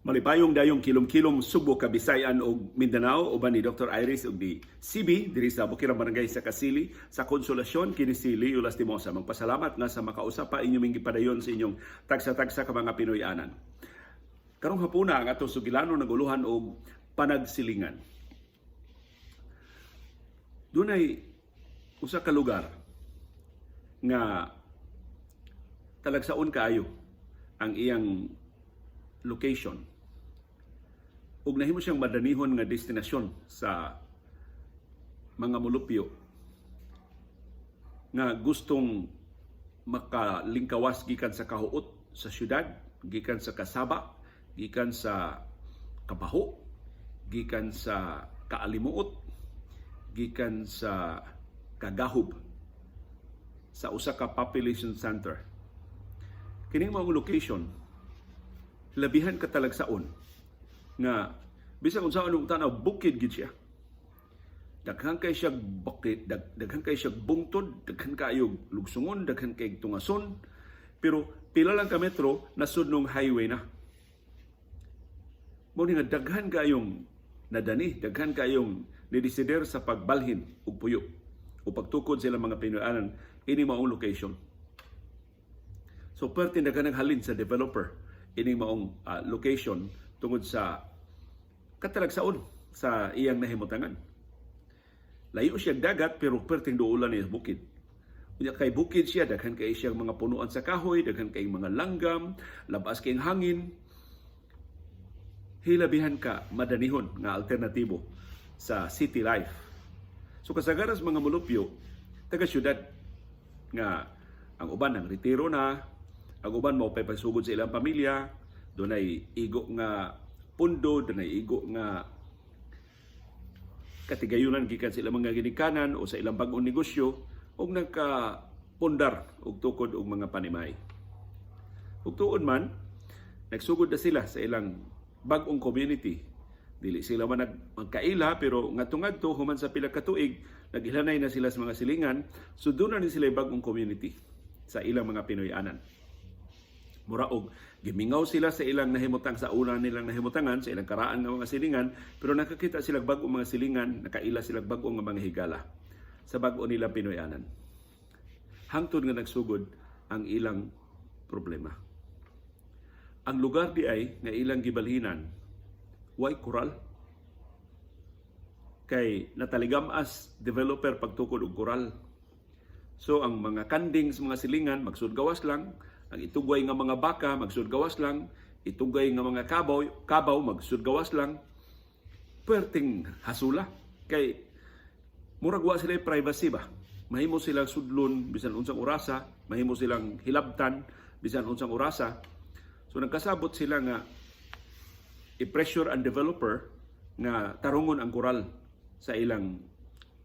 Malipayong dayong kilom-kilom Subo, Kabisayan ug Mindanao uban ni Dr. Iris ug di CB diri sa Bukirang Barangay sa Kasili sa Konsolasyon kini si Leo Lastimosa. Magpasalamat nga sa makausap pa inyo ming gipadayon sa inyong tagsa-tagsa ka mga Pinoyanan. Karong hapuna ang atong sugilano naguluhan og panagsilingan. Dunay usa ka lugar nga talagsaon kaayo ang iyang location ug nahimo siyang madanihon nga destinasyon sa mga molupyo nga gustong makalingkawas gikan sa kahuot sa syudad, gikan sa kasaba, gikan sa kabaho, gikan sa kaalimuot, gikan sa kagahob sa usa ka population center. Kining mga location labihan katalagsaon nga bisag unsa anong tanaw bukid gid siya. Daghan kay siya bukid, daghan kay siya bungtod, daghan kayo lugsungon, daghan kay tungason, pero pila lang ka metro nasud nung highway na. Mo ni nga daghan kayong nadani, daghan kayong nidesider sa pagbalhin ug puyo o pagtukod sila mga Pinoyanan ini maong location. So perti daghan naghalin sa developer ini maong location tungod sa katalagsaon sa iyang nahimutangan. Layo siya dagat pero perting duulan niya bukid. Unya kay bukid siya, daghan kay siyang mga punuan sa kahoy, daghan kay mga langgam, labas kay hangin. Hilabihan ka madanihon nga alternatibo sa city life. So kasagaras mga molupyo, taga syudad nga ang uban ang retiro na, ang uban mao pay pagsugod sa ilang pamilya, dunay igo nga pundo, dunay igo nga katigayunan gikan sa ilang mga ginikanan o sa ilang bag-ong negosyo ug nagkapundar og tukod og mga panimay. Ug tuod man nagsugod na sila sa ilang bag-ong community. Dili sila man magkaila pero ngadto-ngadto human sa pila ka tuig naghilanay na sila sa mga silingan, sudunan ni sila bag-ong community sa ilang mga Pinoyanan. Mura og gimingaw sila sa ilang nahimutang sa una nilang nahimutangan, sa ilang karaan ng mga silingan, pero nakakita sila bag-ong mga silingan, nakaila sila bag-ong mga higala sa bag-o nilang Pinoyanan. Hangtod nga nagsugod ang ilang problema. Ang lugar di ay nga ilang gibalhinan, way koral. Kay nataligam as developer pagtukod og koral. So ang mga kanding sa mga silingan magsudgawas lang, ang itugay nga mga baka magsudgawas lang, itugay nga mga kabaw magsudgawas lang. Perting hasula kay murag wa sila privacy ba. Mahimo silang sudlon bisan unsang orasa, mahimo silang hilabtan bisan unsang orasa. So nagkasabot sila nga i-pressure ang developer nga tarungon ang koral sa ilang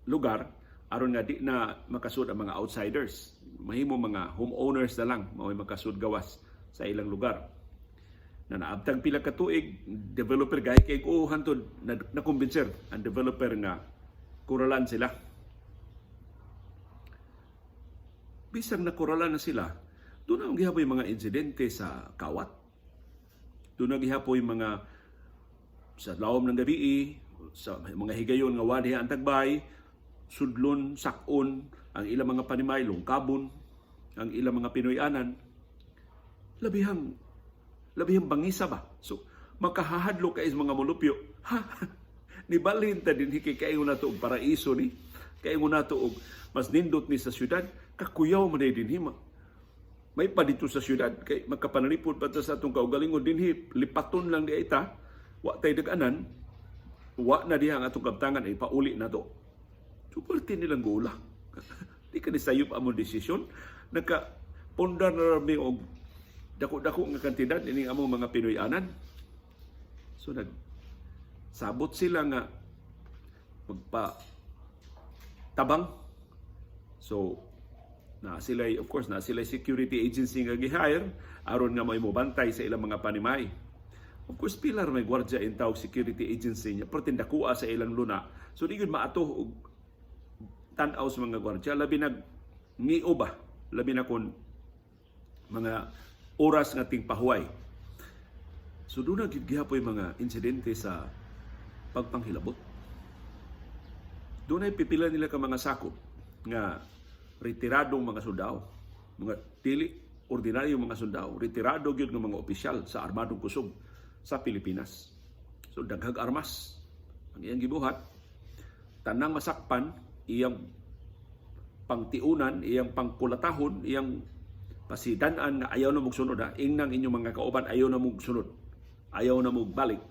lugar aron nga di na makasud ang mga outsiders. Mahimo mga homeowners na lang mao makasud gawas sa ilang lugar. Na naabtang pila ka tuig, developer gahi kay hantod na kumbinser ang developer nga kuralan sila. Bisang nakuralan na sila, doon ang gihapoy mga insidente sa kawat. Doon ang gihapoy mga sa lawom ng gabi, sa mga higayon nga wadi ang tagbay, sudlon, sakon, ang ilang mga panimay, lungkabon, ang ilang mga Pinoyanan, labihang bangisa ba? So, makahahadlo ka is mga molupyo. Ha? Nibalhin ta din hikikayo na to og paraiso ni. Kayo na to og mas nindot ni sa syudad. Kakuyaw man din hima. May pa dito sa syudad. Kay makapanalipod pa sa atong kaugalingon din lipaton lang di ita. Wa tay daganan. Wa na diha ang atong kabtangan ay pauli na to. Suporti nilang gula. Di ka nisayop among desisyon. Nagka-pondar na rami og dako-dako nga kantidad ining among mga Pinoyanan. So sabot sila nga magpa-tabang. So na sila security agency nga gi-hire aron nga may mobantay sa ilang mga panimay. Of course, pilar may gwardiya in tawag security agency niya, pero tindakua sa ilang luna. So di yun maato og tanaw sa mga gwardiya, labi nag-ngiyo ba? Labi na kung mga oras nga ting pahuway. So doon na gihapoy mga insidente sa pagpanghilabot. Doon ay pipila nila ka mga sakop nga retiradong mga sundao, mga dili ordinaryong mga sundao, retirado gyud nga mga opisyal sa armadong kusog sa Pilipinas. So daghag armas ang iyang gibuhat, tanang masakpan, iyang pangtiunan, iyang pangkulatahon, iyang pasidan-an nga ayaw na mong sunod ha. Ingnang inyong mga kauban ayaw na mong sunod. Ayaw na mong balik.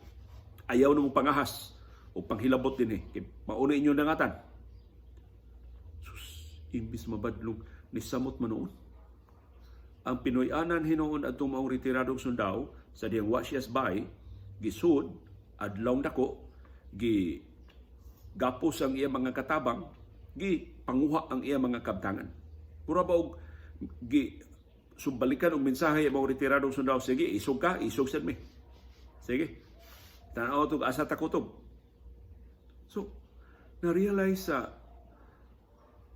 Ayaw na mong pangahas o panghilabot din eh. Mauna inyong dangatan. Sus, imbis mabadlong ni samot manoon. Ang Pinoyanan hinoon at tumaong retiradong sundao sa diyang Wasias Bay, gisud, adlaw dako, gi gapos ang iya mga katabang, gi panguha ang iya mga kabtangan. Pura ba og gi sumbalikan og mensahe ang mga retiradong sundao, sige, isog ka, isog sad mi. Sige. Tanaw tug asa takutob. So, na-realize sa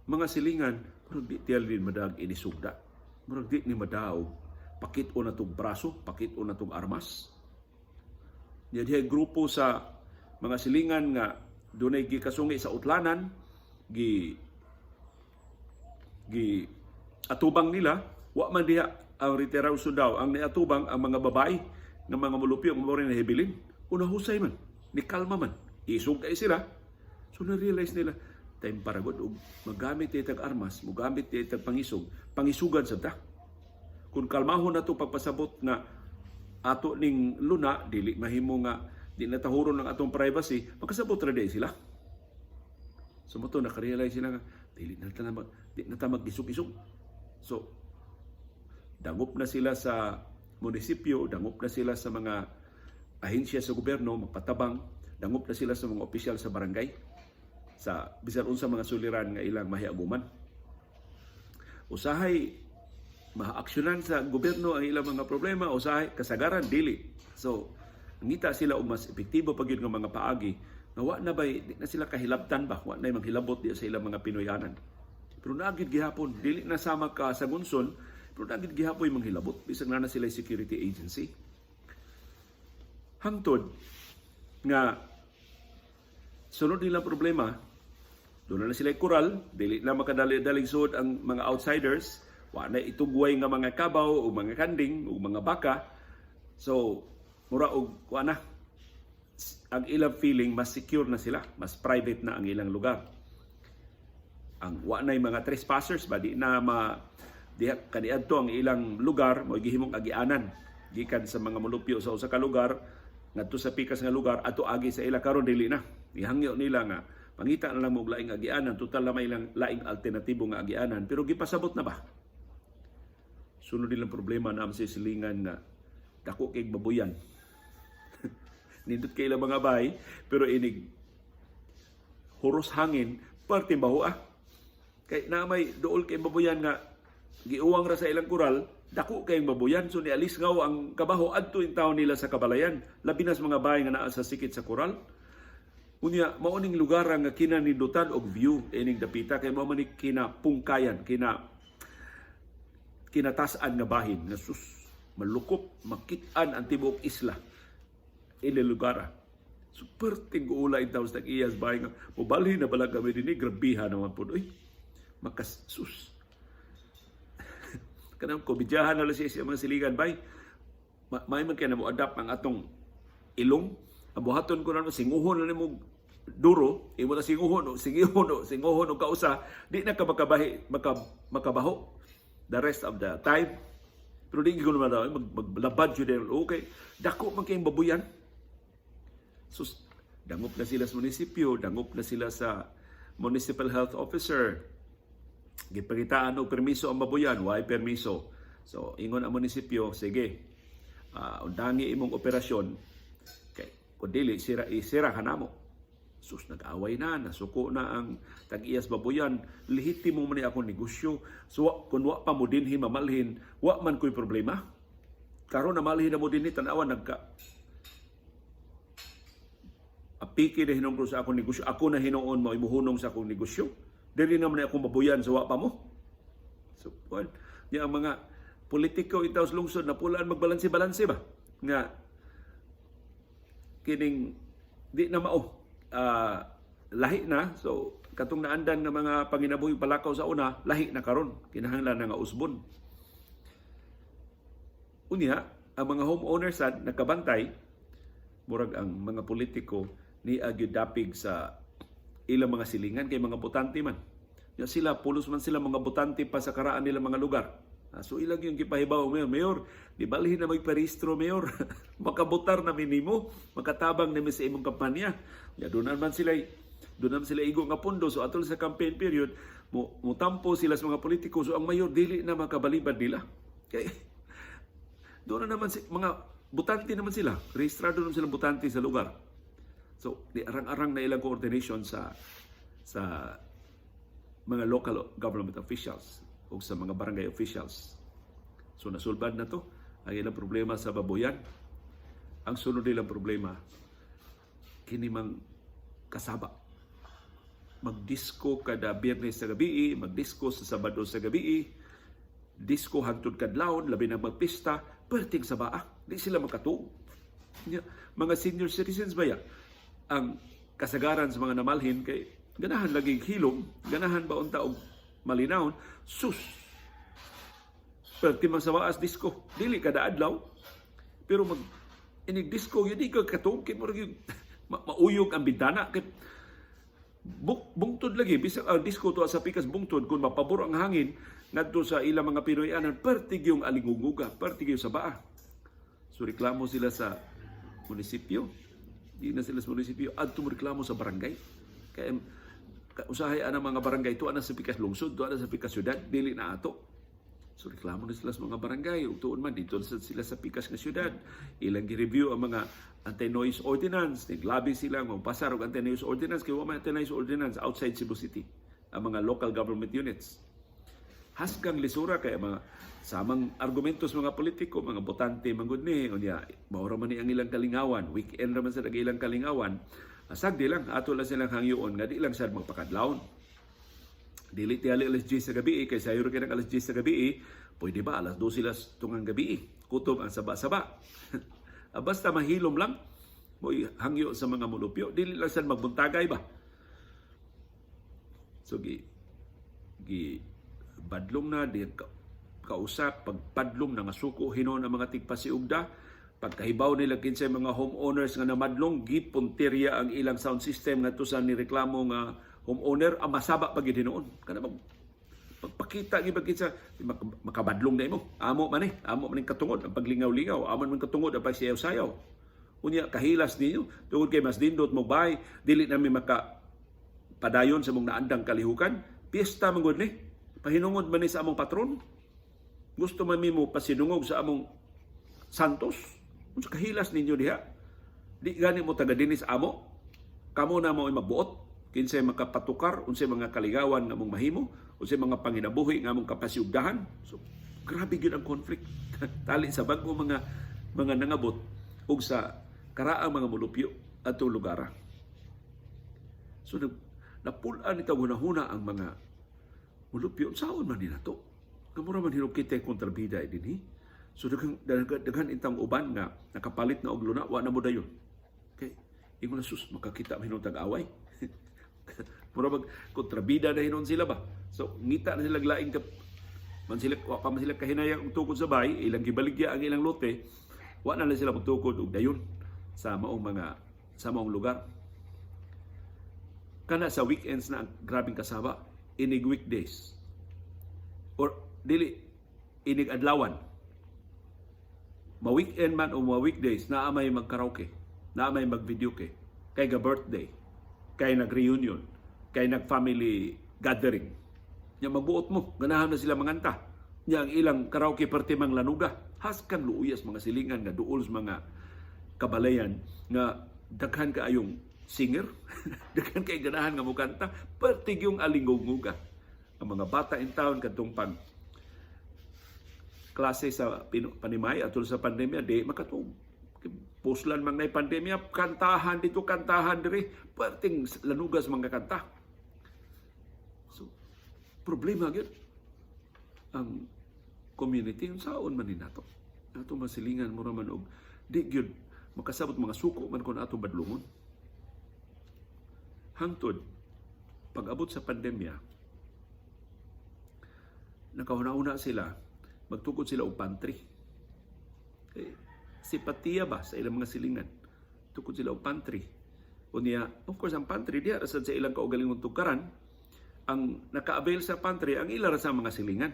mga silingan, murag di tiyal din madag inisugda. Murag di ni madaog. Pakit o na itong braso, pakit o na itong armas. Diyan grupo sa mga silingan nga dunay gikasungi sa utlanan, gi atubang nila, wa man diha ang retiradong sundao, ang niatubang ang mga babae ng mga mulupyo, mga rin na hibilin. Unahusay man, ni kalma man, isog kay sila. So na-realize nila, time para god og magamit itag armas, magamit itag pangisog, pangisugan sa ta. Kung kalmahon na to pagpasabot na ato ning luna, dili mahimo nga di natahuron ng atong privacy, magkasabot ra di sila. So mo to naka-realize sila nga dili na ta mag-isog-isog. So dangop na sila sa munisipyo, dangop na sila sa mga ahensya sa gobyerno, magpatabang, dangop na sila sa mga opisyal sa barangay, sa bisan unsa mga suliran nga ilang mahiaguman. Usahay mahaaksyonan sa gobyerno ang ilang mga problema, usahay kasagaran dili. So ngita sila og mas epektibo pag yun nga mga paagi, nga wa na bay di na sila kahilabtan ba, wa na maghilabot di sa ilang mga Pinoyanan. Pero naagid gihapon, dili na sama ka sa gunson, pero naagid gihapon yung manghilabot, bisag na sila security agency. Hangtod nga sunod nilang problema, doon na sila kural, dili na makadali-daling suod ang mga outsiders, wa na itugway nga mga kabaw o mga kanding o mga baka. So mura og wa na ang ilang feeling mas secure na sila, mas private na ang ilang lugar. Ang wa na mga trespassers ba di na diha kaniadto ang ilang lugar mo gihimong agianan gikan sa mga mulupyo sa usa ka lugar ngadto sa pikas nga lugar ato agi sa ila karon dili na. Ihangyo nila nga pangita na lang mo og laing agianan, total na may laing alternatibo nga agianan, pero gipasabot na ba? Sunod nilang problema na sa silingan nga dako kay babuyan. Nindot kay ilang mga bahay, pero inig huros hangin parte baho kay na may dool kay babuyan nga giuwang ra sa ilang kural, dako kay babuyan, so nialis ngaw ang kabaho adto in taon nila sa kabalayan, labi na sa mga bahay nga naa sa sikit sa kural. Unya mao ning lugar nga kinanindutan og view ining dapita kay mao man ni kinapungkayan, kinatasan nga bahin nga sus malukop makit-an ang tibuok isla ini lugar. Super tingula in taos tag-iyas bahay nga mobalhin na bala kami dinhi, grabiha naman pud oy makas sus kanang komedyahan na siya mga siligan bay. May man kaya na mo adapt ang atong ilong. Abuhaton ko na singuhon na mo duro, imo na singuhon o kausa, di na ka makabaho the rest of the time. Pero di ko naman daw maglabad yun din. Okay, dako man kayong babuyan. So, dangop na sila sa munisipyo, dangop na sila sa municipal health officer. Gipagitaan og permiso ang babuyan, why permiso? So ingon ang munisipyo, sige, undangi imong operasyon, kay kung dili isira kanamo. Sus nag-away na, nasuko na ang tag-iyas babuyan, lehitimo man ni akong negosyo. So kung wa pa mo dinhi mamalhin, wa man ko'y problema. Karon na malhin na mo dinhi, tanawan apiki na hinungkol sa akong negosyo. Ako na hinuon mo imuhunong sa akong negosyo. Dili naman na akong babuyan sa wa pa mo. So, yung mga politiko itaw sa lungsod na pulaan magbalanse-balanse ba? Nga, kining di na mao lahi na. So katong naandan nga mga panginabuhi palakaw sa una, lahi na karon, kinahanglan na nga usbon. Unya, ang mga homeowners sad nagkabantay, murag ang mga politiko ni agyudapig sa ilang mga silingan kay mga botante man. Ya sila pulos man sila mga botante pa sa karaan nila mga lugar. So ilang yung gipahibaw, Mayor, di balhin na magparehistro, Mayor. Makabotar na minimo, makatabang na sa imong kampanya. Ya doon naman sila igo nga pundo. So atol sa campaign period, mutampo sila sa mga politiko. So ang mayor dili na makabalibad nila. Kay doon na naman mga butante naman sila. Rehistrado naman silang butante sa lugar. So di arang-arang na ilang coordination sa mga local government officials o sa mga barangay officials. So nasulbad na to ang ilang problema sa baboyan. Ang sunod nilang problema, kinimang kasaba. Magdisko kada Biyernes sa gabi, magdisko sa Sabado sa gabi, disko hangtod kadlawon, labi na magpista, perting sa baa. Di sila makatuo. Mga senior citizens ba yan? Ang kasagaran sa mga namalhin kay ganahan lagi hilom, ganahan ba unta og malinawon, sus. Perting sa baas disko, dili kada adlaw. Pero inig disco yun, di ka katong kay mauyog ang bintana kay bungtod lagi bisag ang disco to sa pikas bungtod kung mapabor ang hangin ngadto sa ilang mga Pinoyanan pertig yung alingunguga, pertig yung sa baa. So reklamo sila sa munisipyo, di na sila sa munisipyo, adto reklamo sa barangay. Kaya usahay ang mga barangay to ana sa pikas lungsod, to ana sa pikas syudad, dili na ato. So reklamo na sila sa mga barangay. Tuon man, dito sila sa pikas nga syudad. Ilang gi-review ang mga anti-noise ordinance. Naglabi sila, magpasar og anti-noise ordinance. Kaya wala anti-noise ordinance outside Cebu City. Ang mga local government units. Hasgang lisura kaya mga samang argumentos mga politiko, mga botante, manggod ni. Maura man ni ang ilang kalingawan. Weekend naman sa ilang kalingawan. Sagdi lang, ato lang silang hangyoon nga di lang siya magpakadlaon. Dili tiyali alas 10 sa gabi, kay sayo rin alas 10 sa gabi, pwede ba alas 12 sila tungang gabi, kutob ang saba-saba. Basta mahilom lang, mo hangyo sa mga mulupyo, dili lang saan magbuntagay ba. So, badlong na, di kausap, pagpadlong na nga suko, hinon ang mga tigpasiugda, pagkahibaw nila kinsay mga homeowners nga namadlong, gipuntirya ang ilang sound system nga to sa nireklamo nga homeowner, ang masaba pag hinoon. Kana pagpakita gibag kinsa makabadlong na imo. Amo man katungod ang paglingaw-lingaw, amo man katungod ang pagsayaw-sayaw. Unya kahilas ninyo tungod kay mas dindot mo bay, dili na mi maka padayon sa mong naandang kalihukan. Piyesta man gud ni. Pahinungod man ni sa among patron. Gusto man mi mo pasinungog sa among santos. Unsa kahilas ninyo diha? Di gani mo taga dinis amo. Kamo na mo magbuot. Kinsay makapatukar, unsay mga kaligawan nga mong mahimo, unsay mga panginabuhi nga mong kapasiugdahan. So, grabe gyud ang conflict. Tali sa bago mga nangabot ug sa karaang mga mulupyo adto lugar. So, napulaan ito hunahuna ang mga mulupyo. Saon man nila to? Kamura man hirap kita kontrabida dinhi. So, daghan intang uban nga nakapalit na og luna, wa na mo dayon. Okay? Ingon na sus, makakita man tag-away. Mura mag kontrabida na hinon sila ba? So ngita na sila laing man sila kahinayang tukod sa bay, ilang gibaligya ang ilang lote, wa na sila magtukod og dayon sa maong lugar. Kana sa weekends na ang grabing kasaba, inig weekdays or dili inig adlawan. Ma-weekend man o ma-weekdays na may mag-karaoke, na may mag-videoke, kay ga-birthday, kay nag-reunion, kay nag-family gathering. Nya magbuot mo, ganahan na sila manganta. Nya ang ilang karaoke parte mang lanuga. Haskan luuyas mga silingan nga duol sa mga kabalayan nga daghan kaayong singer, daghan kay ganahan nga mukanta, parte yung alinguguga. Ang mga bata in town kadtong pag klase sa panimay atol sa pandemya di makatug. Puslan mang nay pandemya, kantahan dito, kantahan diri, perting lanugas mga kanta. So, problema gyud ang community, yung saon man ni nato. Nato masilingan mo raman og di gyud makasabot mga suko man kon atong badlungon. Hangtod pag-abot sa pandemya, nakahuna-una sila, magtukod sila og pantry. Simpatiya ba sa ilang mga silingan? Tukod sila og pantry. Unya, of course, ang pantry diya rasad sa ilang kaugalingong tugkaran, ang naka-avail sa pantry ang ilara sa mga silingan.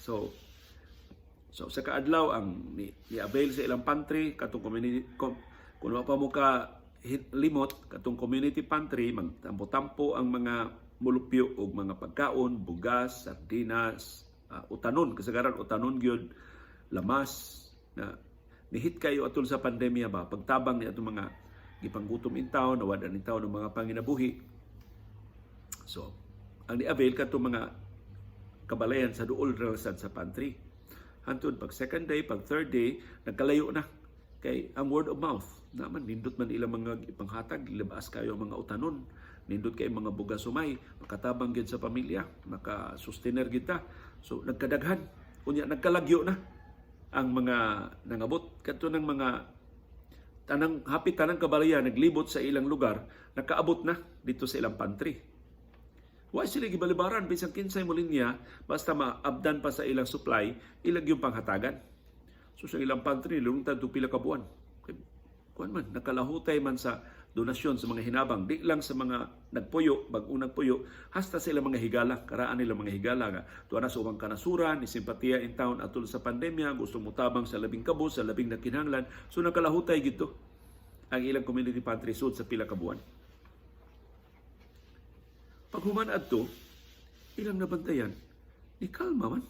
So sa kaadlaw ang ni-avail sa ilang pantry katong community kung pa mo ka limot katong community pantry, magtampo-tampo ang mga mulupyo og mga pagkaon, bugas, sardinas, utanon, kasagaran utanon gyud, lamas na nihit kayo atol sa pandemya ba, pagtabang ni atong mga gipanggutom in town, nawadan in town ng mga panginabuhi. So, ang ni-avail katong mga kabalayan sa duol rasad sa pantry. Hantod pag second day, pag third day, nagkalayo na. Kay ang word of mouth, naman nindot man ilang mga ipanghatag, libas kayo ang mga utanon, nindot kay mga bugas sumay, makatabang gid sa pamilya, makasustener kita. So nagkadaghan, unya nagkalagyo na ang mga nangabot kadto ng mga hapit tanang kabalayan naglibot sa ilang lugar, nakaabot na dito sa ilang pantry. Wa sila gibalibaran bisan kinsay mo linya basta maabdan pa sa ilang supply, ilag yung panghatagan. So sa ilang pantry, lungtad to pila ka buwan. Kuan man, nakalahutay man sa donasyon sa mga hinabang, di lang sa mga nagpuyo, bag-unang puyo, hasta sa ilang mga higala, karaan nila mga higala nga. Tuwa na sa umang kanasuran, ni simpatiya in town atol sa pandemya, gusto mo tabang sa labing kabos, sa labing nakinahanglan. So nakalahutay gito ang ilang community pantry sud sa pila ka buwan. Pag human adto, ilang nabantayan, ni kalma man.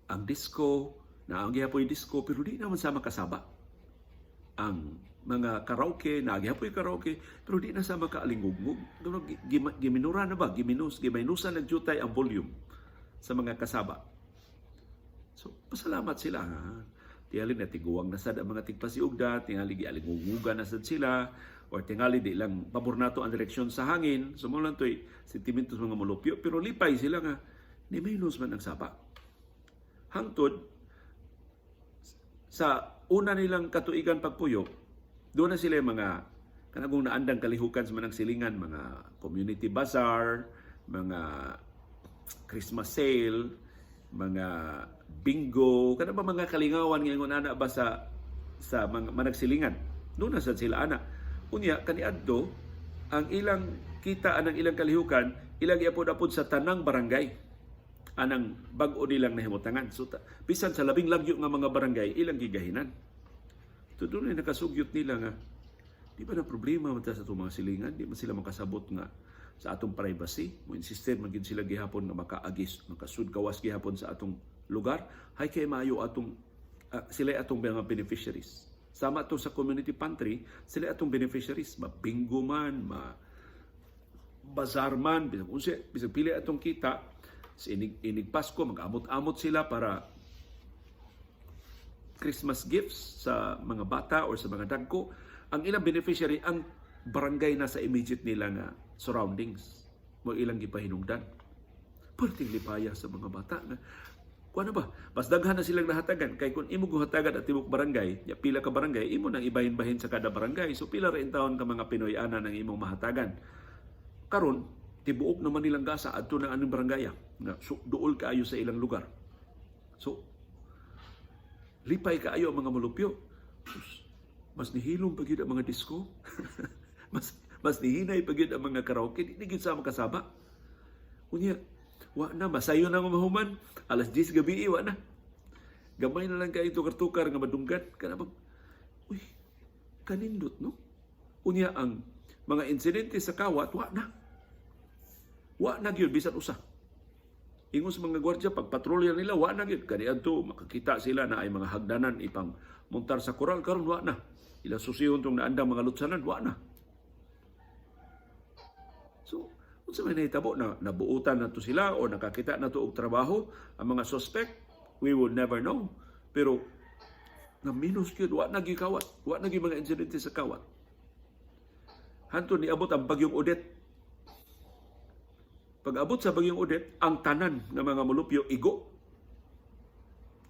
Ang disco, naagihapoy disco, pero di naman sama kasaba. Ang mga karaoke, naagihapoy karaoke, pero di na sama kaalingugmug. Giminura na ba? Giminusan nagjutay ang volume sa mga kasaba. So, pasalamat sila. Tingali na tiguwang na sad ang mga tigpasiugda, tingali gialingugugan na sad sila, or tingali di lang pabornato ang direksyon sa hangin. So, mula to'y sentimentos mga mulupyo, pero lipay sila nga, ni minus man ang saba. Hangtod, sa una nilang katuigan pagpuyo, doon na sila mga kanagong naandang kalihukan sa manang silingan, mga community bazaar, mga Christmas sale, mga bingo, kada ba mga kalingawan ngayon ana ba sa mga managsilingan. Doon na sad sila ana. Unya kaniadto ang ilang kita anang ilang kalihukan, ilang iapod-apod sa tanang barangay. Anang bag-o nilang nahimutangan. So, bisan sa labing lagyo nga mga barangay, ilang gigahinan. So, doon ay nakasugyot nila nga, di ba na problema mata sa itong mga silingan? Di ba sila makasabot nga sa atong privacy? Mo insisted maging sila gihapon nga makaagis, makasudkawas gihapon sa atong lugar. Hay kay maayo atong, sila atong mga beneficiaries. Sama ito sa community pantry, sila atong beneficiaries. Mabingo man, bazar man, bisag pili atong kita, sa inig Pasko, mag-amot-amot sila para Christmas gifts sa mga bata o sa mga dagko. Ang ilang beneficiary, ang barangay na sa immediate nila nga surroundings. Mo ilang gipahinungdan. Perting lipaya sa mga bata. Kung ano ba? Mas daghan na silang nahatagan. Kaya kung imo hatagan at tibok barangay, pila ka barangay, imo nang ibahin-bahin sa kada barangay. So pila rin taon ka mga Pinoy-ana ng imong mahatagan. Karon, tibuok naman nilang gasa adto ng anong barangay na duol kaayo sa ilang lugar. So, lipay kaayo ang mga mulupyo. Mas nihilom pag yun ang mga disco. mas nihinay pag yun ang mga karaoke. Di gid sa makasaba. Unya, wa na, masayo na mahuman. Alas 10 gabi, wa na. Gamay na lang kayo tukar-tukar nga madunggan. Kana bang, uy, kanindot, no? Unya, ang mga insidente sa kawat, wa na. Wa na gyud bisan usa. Ingon sa mga gwardiya pagpatrolya nila wa na gyud kaniadto makakita sila na ay mga hagdanan ipang montar sa koral karon wa na. Ila susihon tong naandang mga lutsanan wa na. So, unsa may nahitabo na nabuutan na to sila o nakakita na to og trabaho ang mga suspect, we will never know. Pero na minus gyud wa na gyud kawat, wa na gyud mga insidente sa kawat. Hantod ni abot ang bagyong Odette. Pag-abot sa bagyong Odette, ang tanan ng mga mulupyo igo.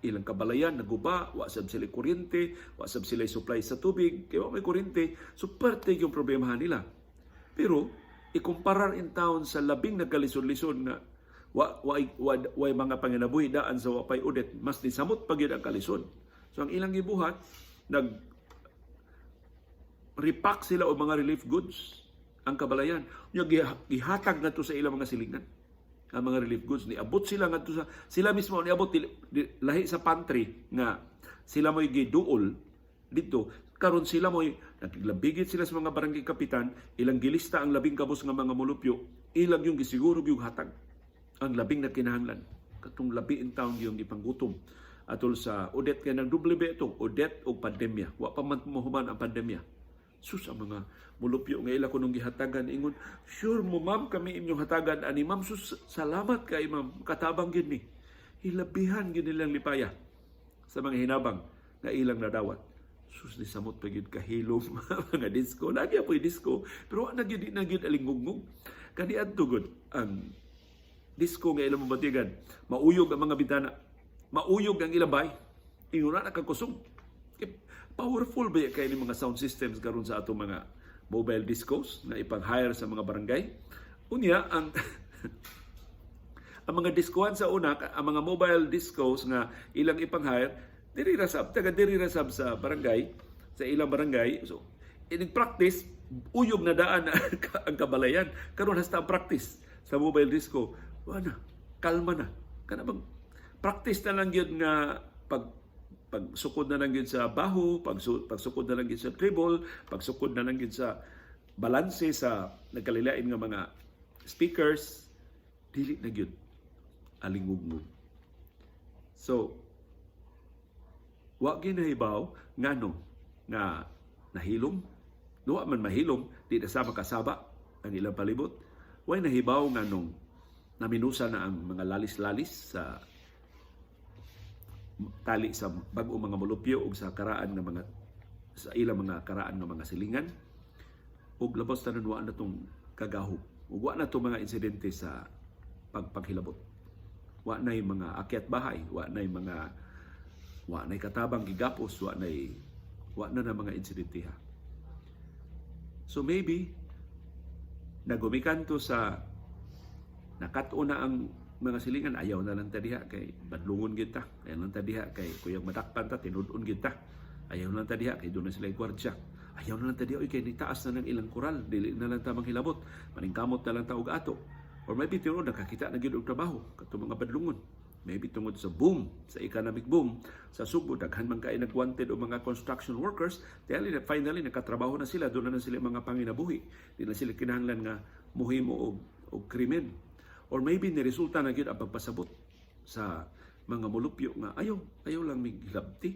Ilang kabalayan naguba, wa sab sila kuryente, wa sab sila supply sa tubig, kaya wa may kuryente, so parte yung problemahan nila. Pero ikumparar in town sa labing nagkalisod-lisod na wa mga panginabuhi daan sa wapay udet, mas nisamot pa gyud ang kalisod. So ang ilang gibuhat, repack sila o mga relief goods ang kabalayan. Yung gihatag na to sa ilang mga silingan. Ang mga relief goods, niabot sila nga to sa, sila mismo niabot lahi sa pantry nga sila mo'y giduol dito. Karon sila mo'y naglabigit sila sa mga barangay kapitan, ilang gilista ang labing kabus nga mga mulupyo, ilang yung gisiguro yung hatag ang labing na kinahanglan. Katong labi in town yung ipanggutom. Atol sa udet kaya ng double B ito, udet o pandemya. Wa pa man mahuman ang pandemya. Sus, ang mga mulupyo nga ila ko nung gihatagan, ingon, sure mo ma'am, kami inyong hatagan. Ani ma'am, sus, salamat kay ma'am. Katabang yun ni. Hilabihan yun nilang lipaya sa mga hinabang na ilang nadawat. Sus, ni samot pa yun kahilom mga disco. Lagi apo'y disco, pero wala na yun alinggugmug. Kaniad tugod ang disco nga ilang mabatigan. Mauyog ang mga bintana. Mauyog ang ilang bay. Ingon na nakakusog. Powerful ba kayo ng mga sound systems karon sa atong mga mobile discos na ipang-hire sa mga barangay? Unya, ang mga diskohan sa una, ang mga mobile discos nga ilang ipang-hire, diri rasab sa barangay, sa ilang barangay. So, in practice, uyog na daan ang kabalayan. Karon hasta ang practice sa mobile disco. Wala, kalma na. Kana bang practice na lang yun nga pagsukod na lang yun sa baho, pagsukod na lang yun sa treble, pagsukod na lang yun sa balanse sa nagkalilain nga mga speakers, dili na yun alingugmug. So, wa ginahibaw ngano nga nahilom, duwa man mahilom, di na sa makasaba ang ilang palibot. Way nahibaw nganong naminusa na ang mga lalis-lalis sa tali sa bag-o mga mulupyo ug sa karaan ng mga sa ilang mga karaan ng mga silingan ug labas tanan wa na tong kagahog ug wa na tong mga insidente sa paghilabot. Wa nay mga akyat bahay, wa nay katabang gigapos, wa na mga insidente ha. So maybe nagumikanto sa nakat-o na ang mga silingan, ayaw na lang tadiha kay badlungon kita, ayaw lang tadiha kay kuyang madakpan ta, tinudon kita, ayaw lang tadiha kay doon na sila gwardya, ayaw na lang tadiha kay nitaas na ng ilang koral, dili na lang ta manghilabot, maningkamot na lang ta og ato, or maybe tinuod nakakita na gyud og trabaho katong mga badlungon, maybe tungod sa boom, sa economic boom sa Subo, daghan man kay nagwanted o mga construction workers, finally nakatrabaho na sila, doon na sila mga panginabuhi, di na sila kinahanglan nga muhimo og krimen. Or maybe niresulta na gyud ang pagpasabot sa mga mulupyo nga ayaw lang mi hilabti.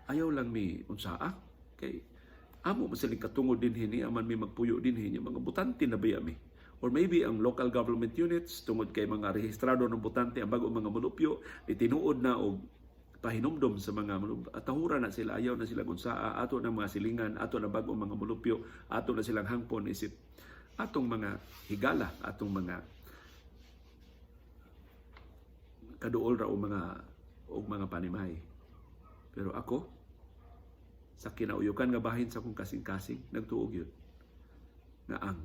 Ayaw lang mi unsaa kay amo masiling katungod din hini aman mi magpuyo din hini mga butante na baya mi. Or maybe ang local government units tungod kay mga rehistrado ng butante ang bag-o mga mulupyo itinuod na og pahinumdom sa mga atahura na sila, ayaw na sila unsaa, ato ng mga silingan, ato na bag-o mga mulupyo, ato na silang hangpon isip atong mga higala, atong mga kaduol ra o mga panimahe. Pero ako, sa kinauyukan nga bahin sa kong kasing-kasing, nagtuog yun na ang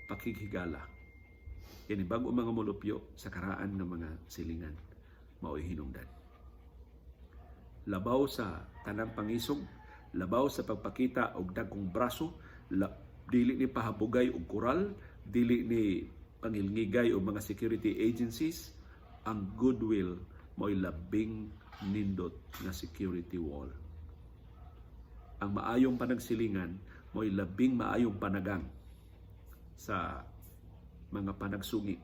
pakighigala kini bag-o mga mulupyo sa karaan ng mga silingan mao'y hinungdan. Labaw sa tanang pangisog, labaw sa pagpakita og dagkong braso, dili ni pahabugay og koral, dili ni pangilngigay og mga security agencies, ang goodwill mo'y labing nindot nga security wall. Ang maayong panagsilingan mo'y labing maayong panagang sa mga panagsungi.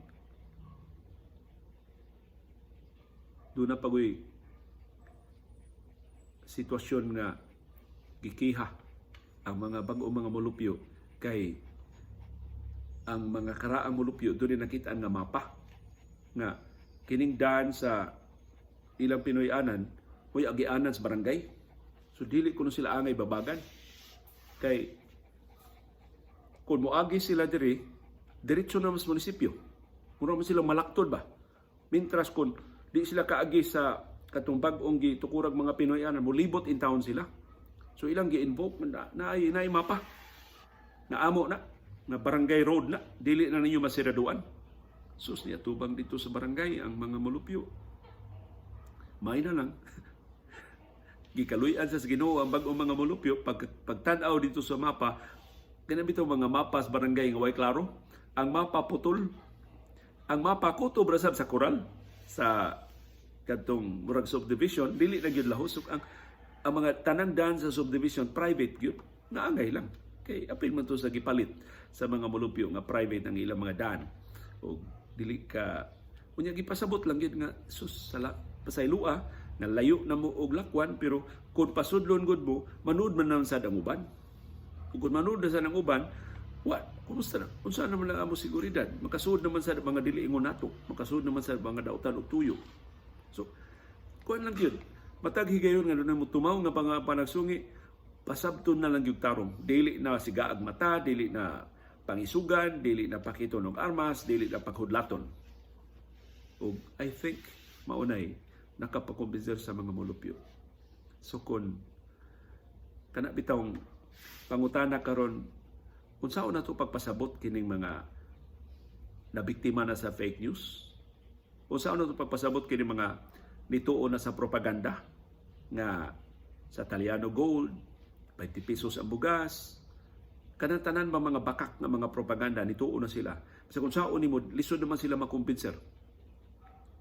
Doon na pagoy sitwasyon nga gikiha ang mga bag-o mga mulupyo kay ang mga karaang mulupyo doon nakita nga mapa nga kining daan sa ilang Pinoy-anan mo'y agianan sa barangay. So dili kuno sila angay babagan kay kung moagi sila diri diretso na mas munisipyo. Mura man sila malaktod ba? Mintras kun di sila kaagi sa katong bag-ong gitukurag mga Pinoyanan, mo libot in town sila. So ilang gi-invoke na mapa. Naamo na barangay road na, dili na ninyo masiraduan. Sus niya tubang dito sa barangay ang mga mulupyo. May na lang. Gikaluyan sa Ginoo ang bag-ong mga mulupyo pagtan-aw dito sa mapa, kanabitaw mga mapa sa barangay nga way klaro. Ang mapa putol. Ang mapa kuto brasab sa koral sa kadtong murag subdivision, dili na gyud lahos. Ang mga tanang daan sa subdivision private gyud. Naangay lang. Kay apil man to sa gipalit sa mga mulupyo nga private ang ilang mga daan. O dili ka unya gipasabot lang gyud nga sus sala pasaylua nga layo na mo og lakwan, pero kung pasudlon gud mo manood man naman sad ang uban. Kung manood na sa ang uban, kumusta na? Unsa naman lang amo seguridad? Makasuod naman sa mga dili ingon nato, makasuod naman sa mga dautan og tuyo. So, kuan lang yun. Matag higayon nga doon mo tumaw nga panagsungi, pasabton na lang yung tarong. Dili na sigaag mata, dili na pangisugan, dili na pakiton og armas, dili na paghudlaton. O I think maunay nakapakumbinser sa mga mulupyo. So kung kana bitawng pangutana karon, unsaon na to pagpasabot kining mga nabiktima na sa fake news? Unsaon na to pagpasabot kining mga nituo na sa propaganda nga sa Italiano Gold, 20 pesos ang bugas, kanang tanan ba mga bakak na mga propaganda nituo na sila. Sa kung saan nimo lisod naman sila makumpinser.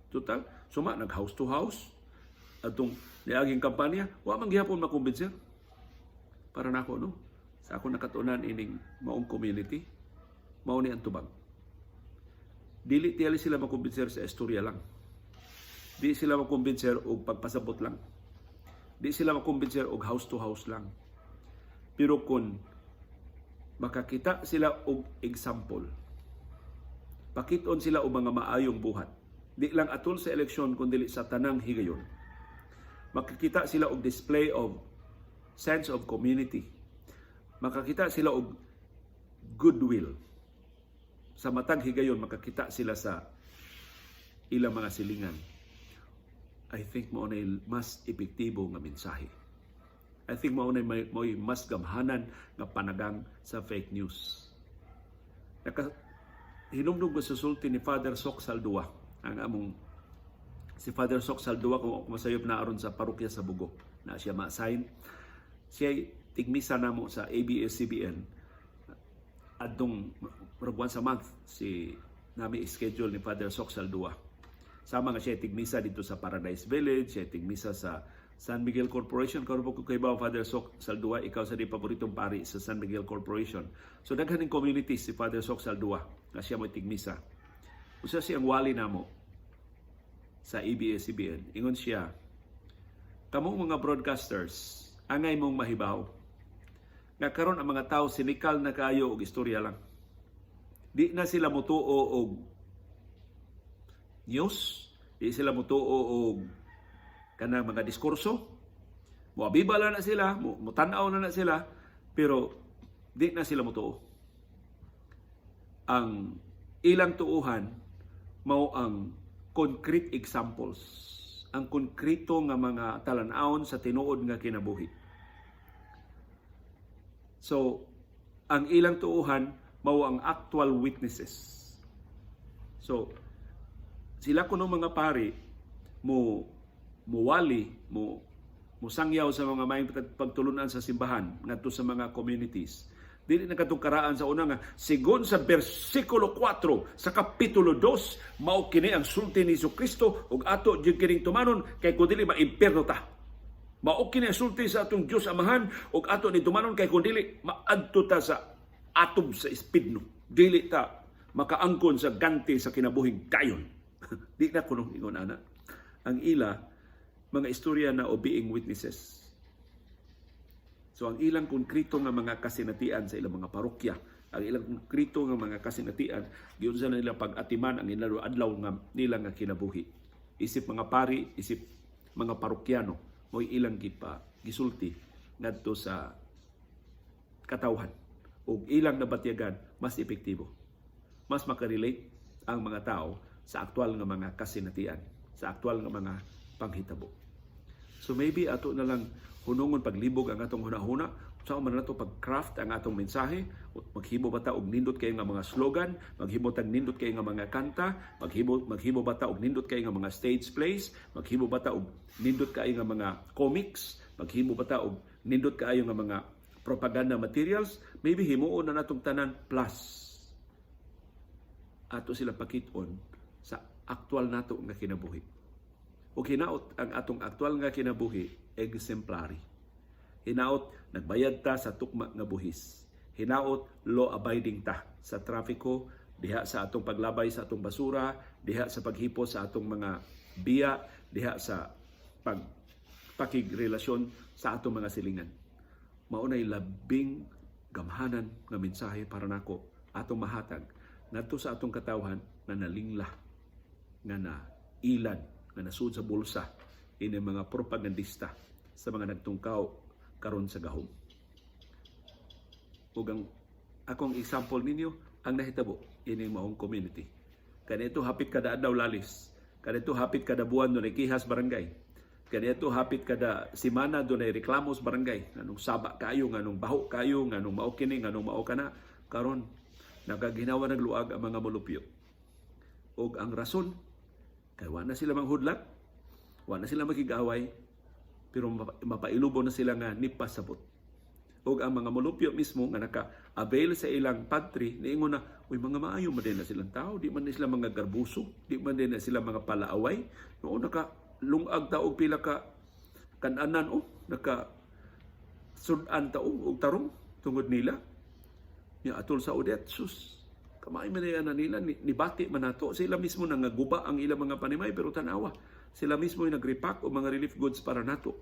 Total, suma nag house to house atong niaging kampanya, wa man gihapon makumpinser. Para nako no. Sa ako nakatunan ining maong community, mao ni ang tubag. Dili tiyali sila makumbinser sa istorya lang. Di sila makumbinser og pagpasabot lang. Di sila makumbinser og house to house lang. Pero kung makakita sila og example, pakiton sila og mga maayong buhat, di lang atol sa eleksyon kundi sa tanang higayon. Makakita sila og display of sense of community. Makakita sila og goodwill. Sa matag higayon, makakita sila sa ilang mga silingan. I think mo na mas epektibo nga mensahe. I think mo na may mas gamhanan nga panagang sa fake news. Hinumdum ko sa sulti ni Father Sok Saldua. Ang among si Father Sok Saldua kung masayop na aron sa parokya sa Bugo. Na siya ma-assign. Siya tigmisa namo sa ABS-CBN adtong once a month si nami schedule ni Father Sok Saldua. Sama nga siya tigmisa dito sa Paradise Village, siya tigmisa sa San Miguel Corporation. Karon po kay ba Father Sok Saldua, ikaw sa di paboritong pari sa San Miguel Corporation. So daghan ning communities si Father Sok Saldua nga siya mo tigmisa. Usa siyang wali namo sa ABS-CBN. Ingon siya, kamong mga broadcasters, angay mong mahibaw nga karon ang mga tao sinikal na kayo og istorya lang. Di na sila mutuo og news, di sila mutuo og kanang mga diskurso. Moabibala na sila, mutanaw na sila, pero di na sila mutuo. Ang ilang tuuhan mao ang concrete examples, ang konkreto nga mga talan-awon sa tinuod nga kinabuhi. So, ang ilang tuuhan mao ang actual witnesses. So, sila kuno mga pari muwali, musangyaw sa mga may pagtulunan sa simbahan ngadto sa mga communities. Dili na katong karaan sa una nga sigon sa bersikulo 4 sa kapitulo 2 mao kini ang sulti ni Jesucristo ug ato jud kining tumanon kay kun dili maimperno ta. Mao kini ang sulti sa atong Dios Amahan ug ato ni tumanon kay kun dili maadto ta sa atob sa espidno. Dili ta makaangkon sa ganti sa kinabuhing dayon. Di na kuno ingon ana. Ang ila mga istorya na obeying witnesses. So ang ilang konkreto nga mga kasinatian sa ilang mga parokya, ang ilang konkreto nga mga kasinatian, giunsa na nila pag-atiman ang ilang adlaw nga nila nga kinabuhi. Isip mga pari, isip mga parokyano, mo'y ilang gisulti ngadto sa katawhan. O ilang nabatyagan, mas epektibo. Mas makarelate ang mga tao sa aktual nga mga kasinatian, sa aktual nga mga panghitabo. So maybe ato na lang hunungon paglibog ang atong hunahuna, saan man nato pag-craft ang atong mensahe, maghimo ba ta og nindot kay nga mga slogan, maghimo tag nindot kay nga mga kanta, maghimo ba ta og nindot kay nga mga stage plays, maghimo ba ta og nindot kay nga mga comics, maghimo ba ta og nindot kaayo nga mga propaganda materials, maybe himuon na natong tanan plus ato sila pakit-on sa aktual nato nga kinabuhi. O hinaot ang atong aktual nga kinabuhi exemplary. Hinaot nagbayad ta sa tukma nga buhis. Hinaot law-abiding ta sa trafiko, diha sa atong paglabay sa atong basura, diha sa paghipo sa atong mga biya, diha sa pakigrelasyon sa atong mga silingan. Maunay labing gamhanan nga mensahe para nako atong mahatag ngadto sa atong katawhan na nalingla, nga na ilan, nga nasud sa bulsa ini mga propagandista sa mga nagtungkaw karon sa gahom. Ug ang akong example ninyo ang nahitabo ini maong community. Kanito hapit kada adlaw lalis, kanito hapit kada buwan dunay kihas barangay, kanito hapit kada semana dunay reklamo sa barangay, nganong saba kayo, nganong baho kayo, nganong mao kini, nganong mao kana. Karon nagaginawa nagluag ang mga molupyo. Og ang rason kay wa na sila manghudlat, wa na sila makigaway, pero mapailubo na sila nga nipasabot. Og ang mga molupyo mismo nga naka-avail sa ilang pantry, niingon na, uy, mga maayo man din na silang tao, di man din sila mga garbuso, di man din na sila mga palaaway. Noon naka-lungag taog pila ka kananan, naka-sudan taog og tarong tungod nila. Ya atol sa udet, sus, kamay man na nila, nibati man nato. Sila mismo nangaguba ang ilang mga panimay, pero tanawa, sila mismo yung nag-repack o mga relief goods para nato.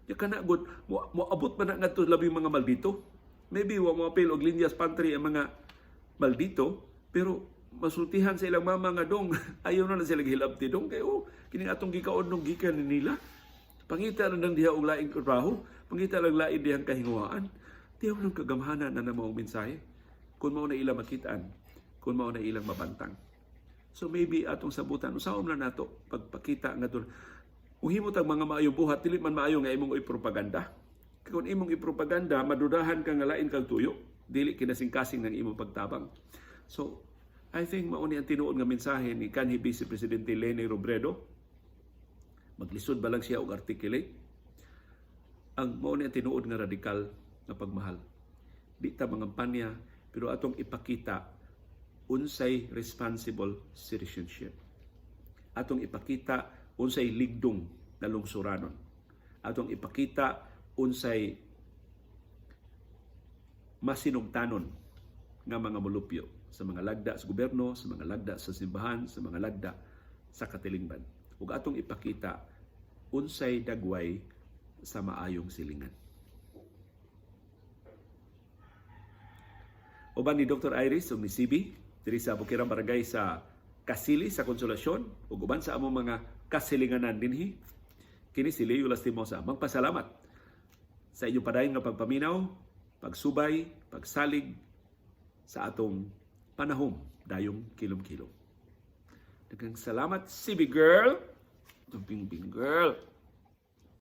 Ya kana good, moabot man na nga labing mga maldito. Maybe wa mo apil og linyas pantry ang mga maldito, pero masultihan sa ilang mama nga dong, ayaw na sila gihilabti dong, kayo, kining atong gikaon nung gikan nila. Pangita lang diha og laing trabaho, pangita lang lain dihang kahinguhaan. Tiyaw ng kagamhanan na namang mensahe kung mao na ilang makitaan, kung mao na ilang mabantang. So maybe atong sabutan, usaom na nato pagpakita nga doon. Uhimot ang mga maayong buhat, dili man maayo nga imong ipropaganda. Kung imong ipropaganda, madudahan ka nga lain kang tuyo, dili kinasingkasing ng imong pagtabang. So I think mao ni ang tinuod nga mensahe ni kanhi Vice Presidente Leni Robredo. Maglisod ba lang siya og articulate? Ang mao ni ang tinuod nga radikal na pagmahal. Di ta mangampanya, pero atong ipakita unsay responsible citizenship. Atong ipakita unsay ligdong na lungsuranon. Atong ipakita unsay masinugtanon nga mga molupyo sa mga lagda sa gobyerno, sa mga lagda sa simbahan, sa mga lagda sa katilingban. Ug atong ipakita unsay dagway sa maayong silingan. Uban ni Dr. Iris o ni CB, diri sa Bukirang Barangay sa Kasili sa Konsolasyon, ug uban sa among mga kasilinganan dinhi, kini si Leo Lastimosa. Magpasalamat sa inyong padayon nga pagpaminaw, pagsubay, pagsalig sa atong panahom dayong kilom-kilom. Daghang salamat, CB girl. Ping girl.